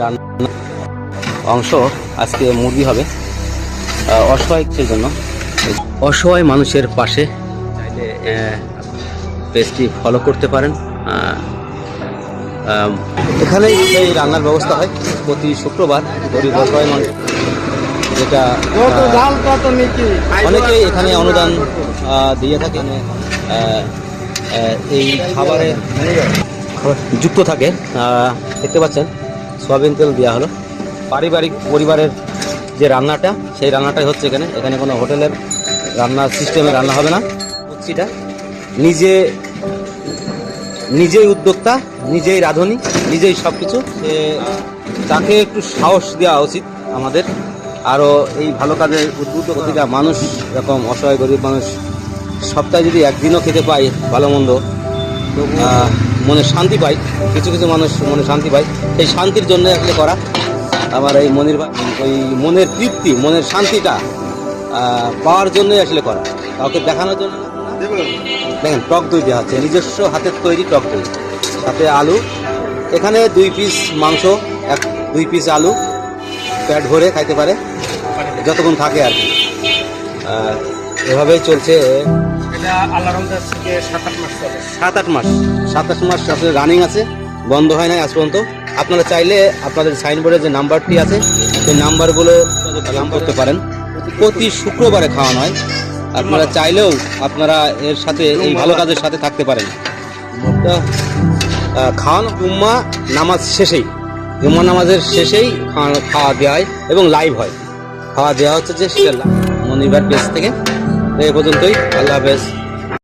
রান্না অংশ আজকে মুরগি হবে অসহায়দের জন্য, অসহায় মানুষের পাশে চাইলে পেজটি ফলো করতে পারেন। এখানে এই রান্নার ব্যবস্থা হয় প্রতি শুক্রবার গরিব অসহায় মানুষ, যেটা অনেকেই এখানে অনুদান দিয়ে থাকে। এই খাবারে যুক্ত থাকে, দেখতে পাচ্ছেন সয়াবিন তেল দেওয়া হলো। পারিবারিক পরিবারের যে রান্নাটা, সেই রান্নাটাই হচ্ছে এখানে। এখানে কোনো হোটেলের রান্নার সিস্টেমে রান্না হবে না। এটা নিজেই উদ্যোক্তা, নিজেই রাঁধুনি, নিজেই সব কিছু। তাকে একটু সাহস দেওয়া উচিত আমাদের। আরও এই ভালো কাজে উদ্বুদ্ধ প্রতিটা মানুষ, এরকম অসহায় গরিব মানুষ সপ্তাহে যদি একদিনও খেতে পায় ভালো মন্দ, মনে শান্তি পায়। কিছু কিছু মানুষ মনে শান্তি পায়, সেই শান্তির জন্য আসলে করা। আমার এই মনির ভাই ওই মনের তৃপ্তি, মনের শান্তিটা পাওয়ার জন্যই আসলে করা, কাউকে দেখানোর জন্য। দেখেন টক দই দেওয়া হচ্ছে, নিজস্ব হাতের তৈরি টক দই, সাথে আলু। এখানে 2 পিস মাংস, 2 পিস আলু, পেট ভরে খাইতে পারে যতক্ষণ থাকে আর কি। এভাবেই চলছে। সাত আট মাস আসলে রানিং আছে, বন্ধ হয় নাই আজ পর্যন্ত। আপনারা চাইলে আপনাদের সাইনবোর্ডে যে নাম্বারটি আছে সেই নাম্বারগুলো নাম করতে পারেন। প্রতি শুক্রবারে খাওয়ানো হয়। আপনারা চাইলেও আপনারা এর সাথে এই ভালো কাজের সাথে থাকতে পারেন। খাওয়ানো জুম্মা নামাজ শেষেই, জুম্মা নামাজের শেষেই খাওয়া দেওয়া হয় এবং লাইভ হয়। খাওয়া দেওয়া হচ্ছে যে সেটা মনির ভাইয়ের পেজ থেকে। এই পর্যন্তই, আল্লাহ হাফেজ।